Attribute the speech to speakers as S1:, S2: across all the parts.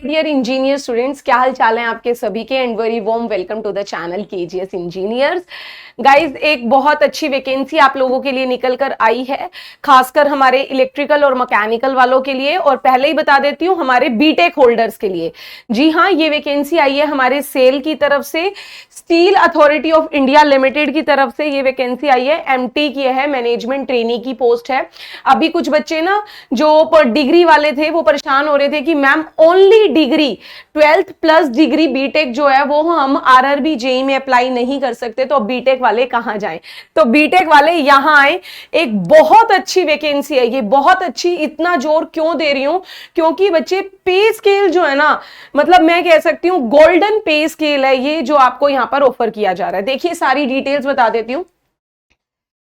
S1: Dear engineer students, क्या हाल चाल है आपके सभी के and very warm welcome to the channel KGS engineers. Guys, एक बहुत अच्छी वैकेंसी आप लोगों के लिए निकल कर आई है, खासकर हमारे इलेक्ट्रिकल और मैकेनिकल वालों के लिए। और पहले ही बता देती हूँ हमारे बीटेक होल्डर्स के लिए। जी हाँ, ये वैकेंसी आई है हमारे सेल की तरफ से, steel authority of India limited की तरफ से ये वैकेंसी आई है। एमटी की है, मैनेजमेंट ट्रेनी की पोस्ट है। अभी कुछ बच्चे ना जो डिग्री वाले थे वो परेशान हो रहे थे कि ma'am only degree 12th plus degree BTech जो है वो हम आरआरबी जेईई में अप्लाई नहीं कर सकते, तो बीटेक वाले कहां जाएं? तो बीटेक वाले यहां आए। एक बहुत अच्छी वैकेंसी है ये, बहुत अच्छी। इतना जोर क्यों दे रही हूं? क्योंकि बच्चे पे स्केल जो है ना, मतलब मैं कह सकती हूं गोल्डन पे स्केल है ये जो आपको यहां पर ऑफर किया जा रहा है। देखिए सारी डिटेल्स बता देती हूं।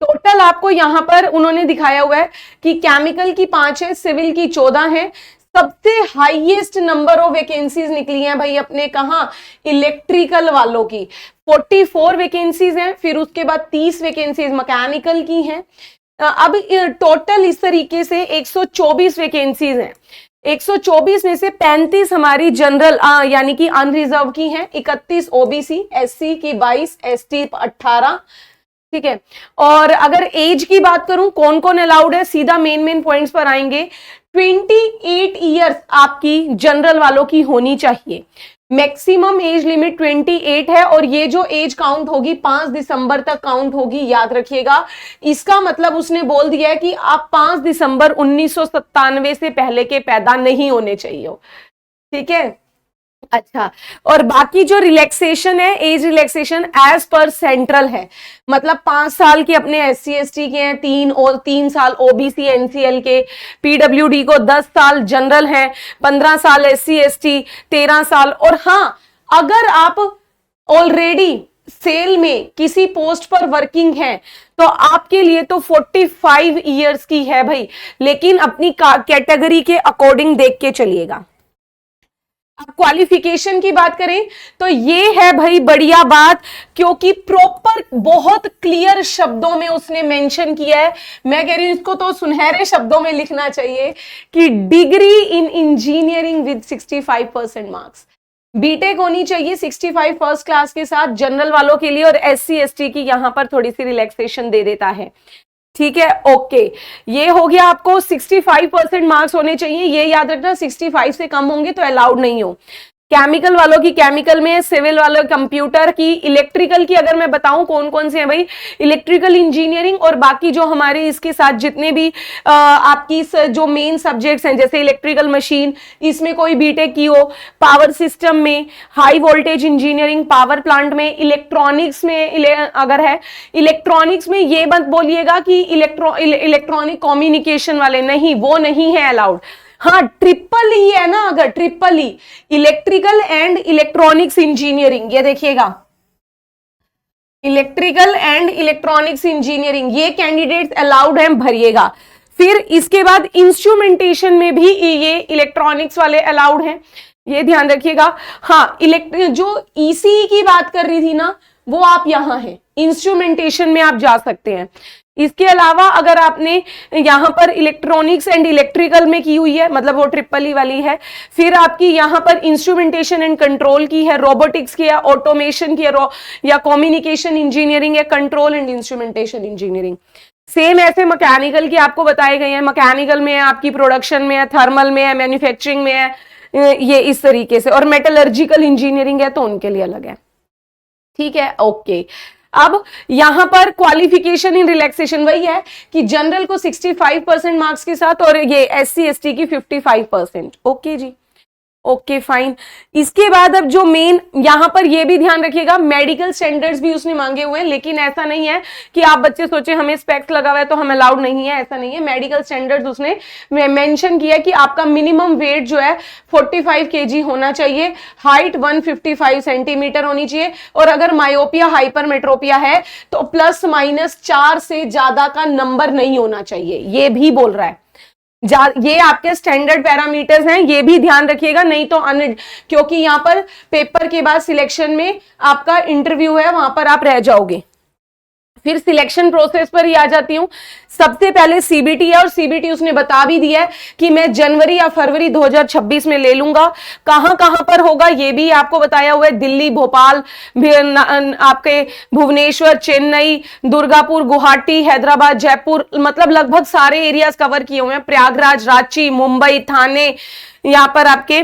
S1: टोटल आपको यहां पर उन्होंने दिखाया हुआ है कि केमिकल की 5 है, सिविल की 14 है। सबसे हाईएस्ट नंबर ऑफ वैकेंसीज निकली हैं भाई अपने कहां, इलेक्ट्रिकल वालों की 44 वैकेंसीज हैं। फिर उसके बाद 30 वैकेंसीज मैकेनिकल की हैं। अब टोटल इस तरीके से 124 वैकेंसीज हैं। 124 में से 35 हमारी जनरल यानी कि अनरिजर्व की हैं, 31 ओबीसी, एससी की 22, एसटी 18। ठीक है। और अगर एज की बात करूं कौन कौन अलाउड है, सीधा मेन पॉइंट्स पर आएंगे। 28 ईयर्स आपकी जनरल वालों की होनी चाहिए। मैक्सिमम एज लिमिट 28 है और ये जो एज काउंट होगी 5 दिसंबर तक काउंट होगी, याद रखिएगा। इसका मतलब उसने बोल दिया है कि आप 5 दिसंबर 1997 से पहले के पैदा नहीं होने चाहिए हो। ठीक है, अच्छा। और बाकी जो रिलैक्सेशन है, एज रिलैक्सेशन एज पर सेंट्रल है, मतलब 5 साल के अपने SC ST के हैं, 3 साल OBC NCL के, PWD को 10 साल जनरल हैं, 15 साल SC ST, 13 साल। और हाँ, अगर आप ऑलरेडी सेल में किसी पोस्ट पर वर्किंग है तो आपके लिए तो 45 ईयर्स की है भाई, लेकिन अपनी कैटेगरी के अकॉर्डिंग देख के चलिएगा। अब क्वालिफिकेशन की बात करें तो ये है भाई बढ़िया बात, क्योंकि प्रॉपर बहुत क्लियर शब्दों में उसने मेंशन किया है। मैं कह रही हूं इसको तो सुनहरे शब्दों में लिखना चाहिए कि degree in engineering with 65% marks. BTech होनी चाहिए 65 फर्स्ट क्लास के साथ जनरल वालों के लिए, और SC ST की यहां पर थोड़ी सी रिलैक्सेशन दे देता है। ठीक है, ओके। ये हो गया, आपको 65% मार्क्स होने चाहिए, ये याद रखना। 65 से कम होंगे तो अलाउड नहीं हो। केमिकल वालों की केमिकल में, सिविल वालों कंप्यूटर की, इलेक्ट्रिकल की अगर मैं बताऊं कौन कौन से हैं भाई, इलेक्ट्रिकल इंजीनियरिंग और बाकी जो हमारे इसके साथ जितने भी आपकी जो मेन सब्जेक्ट्स हैं, जैसे इलेक्ट्रिकल मशीन, इसमें कोई बीटेक की हो, पावर सिस्टम में, high voltage engineering power plant में, इलेक्ट्रॉनिक्स में अगर है, इलेक्ट्रॉनिक्स में ये मत बोलिएगा कि इलेक्ट्रॉनिक कम्युनिकेशन वाले, नहीं, वो नहीं है अलाउड। हाँ, ट्रिपल ई है ना, अगर triple E, electrical and electronics engineering, ये देखिएगा, इलेक्ट्रिकल एंड इलेक्ट्रॉनिक्स इंजीनियरिंग, ये कैंडिडेट्स अलाउड हैं, भरिएगा। फिर इसके बाद इंस्ट्रूमेंटेशन में भी ये इलेक्ट्रॉनिक्स वाले अलाउड हैं, ये ध्यान रखिएगा। हाँ, जो ईसीई की बात कर रही थी ना, वो आप यहां हैं, इंस्ट्रूमेंटेशन में आप जा सकते हैं। इसके अलावा अगर आपने यहां पर इलेक्ट्रॉनिक्स एंड इलेक्ट्रिकल में की हुई है, मतलब वो ट्रिपल ई वाली है, फिर आपकी यहां पर इंस्ट्रूमेंटेशन एंड कंट्रोल की है, रोबोटिक्स की है, ऑटोमेशन की है, या कम्युनिकेशन इंजीनियरिंग है, control and instrumentation engineering. Same ऐसे मैकेनिकल की आपको बताए गए हैं। मैकेनिकल में है आपकी प्रोडक्शन में है, थर्मल में है, मैन्युफैक्चरिंग में है, ये इस तरीके से। और मेटलर्जिकल इंजीनियरिंग है तो उनके लिए अलग है। ठीक है, ओके। अब यहां पर क्वालिफिकेशन इन रिलैक्सेशन वही है कि जनरल को 65% मार्क्स के साथ और ये SC ST की 55%। ओके जी, ओके फाइन। इसके बाद अब जो मेन यहां पर ये भी ध्यान रखिएगा, मेडिकल स्टैंडर्ड्स भी उसने मांगे हुए हैं, लेकिन ऐसा नहीं है कि आप बच्चे सोचे हमें स्पेक्स लगा हुआ है तो हम अलाउड नहीं है, ऐसा नहीं है। मेडिकल स्टैंडर्ड्स उसने मेंशन किया कि आपका मिनिमम वेट जो है 45 kg होना चाहिए, हाइट 155 सेंटीमीटर होनी चाहिए, और अगर मायोपिया हाइपरमेट्रोपिया है तो +- 4 से ज्यादा का नंबर नहीं होना चाहिए, ये भी बोल रहा है। ये आपके स्टैंडर्ड पैरामीटर्स हैं, ये भी ध्यान रखिएगा, नहीं तो क्योंकि यहां पर पेपर के बाद सिलेक्शन में आपका इंटरव्यू है, वहां पर आप रह जाओगे। फिर सिलेक्शन प्रोसेस पर ही आ जाती हूं। सबसे पहले सीबीटी है और सीबीटी उसने बता भी दिया है कि मैं जनवरी या फरवरी 2026 में ले लूंगा। कहां कहां पर होगा ये भी आपको बताया हुआ है, दिल्ली, भोपाल, आपके भुवनेश्वर, चेन्नई, दुर्गापुर, गुवाहाटी, हैदराबाद, जयपुर, मतलब लगभग सारे एरियाज कवर किए हुए हैं। प्रयागराज, रांची, मुंबई, थाने, यहाँ पर आपके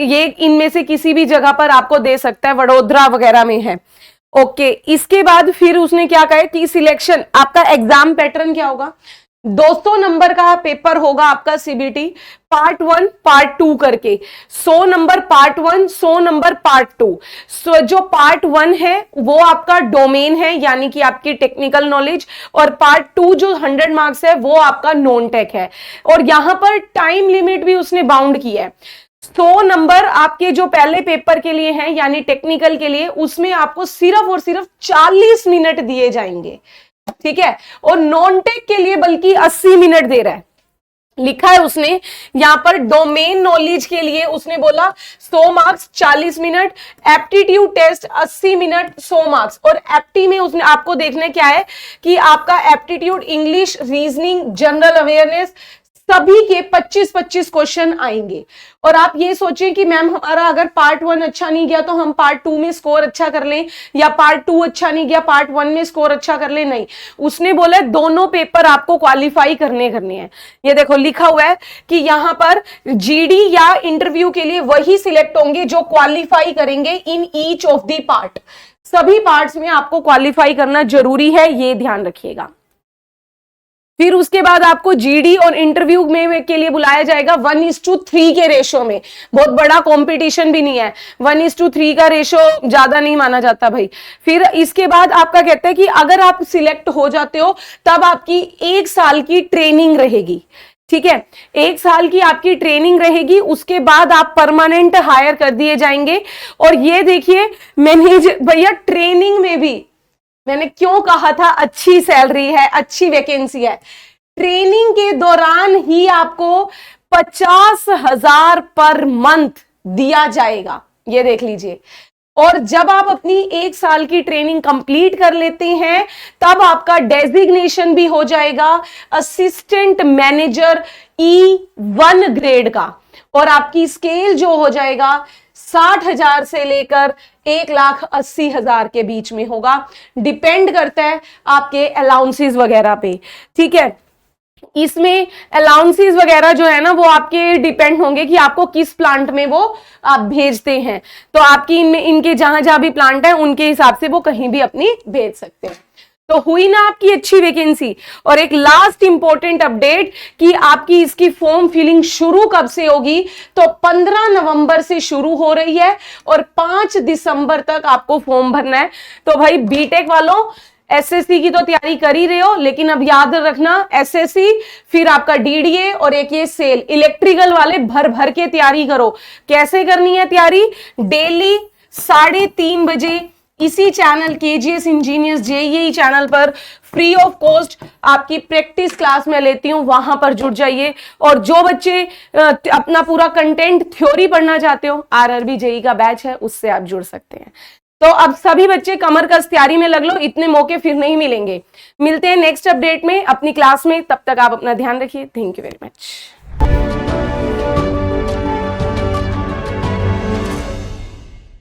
S1: ये इनमें से किसी भी जगह पर आपको दे सकता है, वडोदरा वगैरह में है। ओके, इसके बाद फिर उसने क्या कहा कि सिलेक्शन, आपका एग्जाम पैटर्न क्या होगा, 200 नंबर का पेपर होगा आपका सीबीटी, पार्ट 1 पार्ट 2 करके, 100 नंबर पार्ट 1, 100 नंबर पार्ट 2। सो जो पार्ट 1 है वो आपका डोमेन है, यानी कि आपकी टेक्निकल नॉलेज, और पार्ट 2 जो 100 मार्क्स है वो आपका नॉन टेक है। और यहां पर टाइम लिमिट भी उसने बाउंड की है। 100 नंबर आपके जो पहले पेपर के लिए हैं, यानी टेक्निकल के लिए, उसमें आपको सिर्फ और सिर्फ 40 मिनट दिए जाएंगे, ठीक है। और नॉन टेक के लिए बल्कि 80 मिनट दे रहा है, लिखा है उसने यहां पर। डोमेन नॉलेज के लिए उसने बोला 100 marks 40 minute, aptitude test 80 minute 100 marks. और एप्टी में उसने आपको देखना क्या है कि आपका aptitude, English, reasoning, general awareness, सभी के 25-25 क्वेश्चन आएंगे। और आप ये सोचें कि मैम हमारा अगर पार्ट 1 अच्छा नहीं गया तो हम पार्ट 2 में स्कोर अच्छा कर लें, या पार्ट 2 अच्छा नहीं गया पार्ट 1 में स्कोर अच्छा कर लें, नहीं। उसने बोला दोनों पेपर आपको क्वालिफाई करने हैं। ये देखो लिखा हुआ है कि यहां पर जीडी या इंटरव्यू के लिए वही सिलेक्ट होंगे जो क्वालिफाई करेंगे in each of the part. सभी पार्ट्स में आपको क्वालिफाई करना जरूरी है, ये ध्यान रखिएगा। फिर उसके बाद आपको जीडी और इंटरव्यू में के लिए बुलाया जाएगा 1:3 के रेशो में। बहुत बड़ा कंपटीशन भी नहीं है, 1:3 का रेशो ज्यादा नहीं माना जाता भाई। फिर इसके बाद आपका कहते हैं कि अगर आप सिलेक्ट हो जाते हो तब आपकी 1 साल की ट्रेनिंग रहेगी, ठीक है। 1 साल की आपकी ट्रेनिंग रहेगी, उसके बाद आप परमानेंट हायर कर दिए जाएंगे। और ये देखिए मैनेजर भैया, ट्रेनिंग में भी मैंने क्यों कहा था अच्छी सैलरी है, अच्छी वैकेंसी है। ट्रेनिंग के दौरान ही आपको 50,000 पर मंथ दिया जाएगा, ये देख लीजिए। और जब आप अपनी 1 साल की ट्रेनिंग कंप्लीट कर लेते हैं तब आपका डेजिग्नेशन भी हो जाएगा असिस्टेंट मैनेजर E1 ग्रेड का, और आपकी स्केल जो हो जाएगा 60,000 से लेकर 1,80,000 के बीच में होगा। डिपेंड करता है आपके अलाउंसेस वगैरह पे, ठीक है। इसमें अलाउंसेस वगैरह जो है ना वो आपके डिपेंड होंगे कि आपको किस प्लांट में वो आप भेजते हैं। तो आपकी इनके जहां जहां भी प्लांट है उनके हिसाब से वो कहीं भी अपनी भेज सकते हैं। तो हुई ना आपकी अच्छी वैकेंसी। और एक लास्ट इंपॉर्टेंट अपडेट कि आपकी इसकी फॉर्म फिलिंग शुरू कब से होगी, तो 15 नवंबर से शुरू हो रही है और 5 दिसंबर तक आपको फॉर्म भरना है। तो भाई बीटेक वालों, एसएससी की तो तैयारी कर ही रहे हो, लेकिन अब याद रखना एसएससी, फिर आपका डीडीए और एक ये सेल, इलेक्ट्रिकल वाले भर भर के तैयारी करो। कैसे करनी है तैयारी, डेली 3:30 बजे इसी channel KGS engineers JEE channel पर फ्री ऑफ कॉस्ट आपकी प्रैक्टिस क्लास में लेती हूं, वहां पर जुड़ जाइए। और जो बच्चे अपना पूरा कंटेंट थ्योरी पढ़ना चाहते हो, आरआरबी जेईई का बैच है, उससे आप जुड़ सकते हैं। तो अब सभी बच्चे कमर कस तैयारी में लग लो, इतने मौके फिर नहीं मिलेंगे। मिलते हैं नेक्स्ट अपडेट में अपनी क्लास में, तब तक आप अपना ध्यान रखिए। Thank you very much.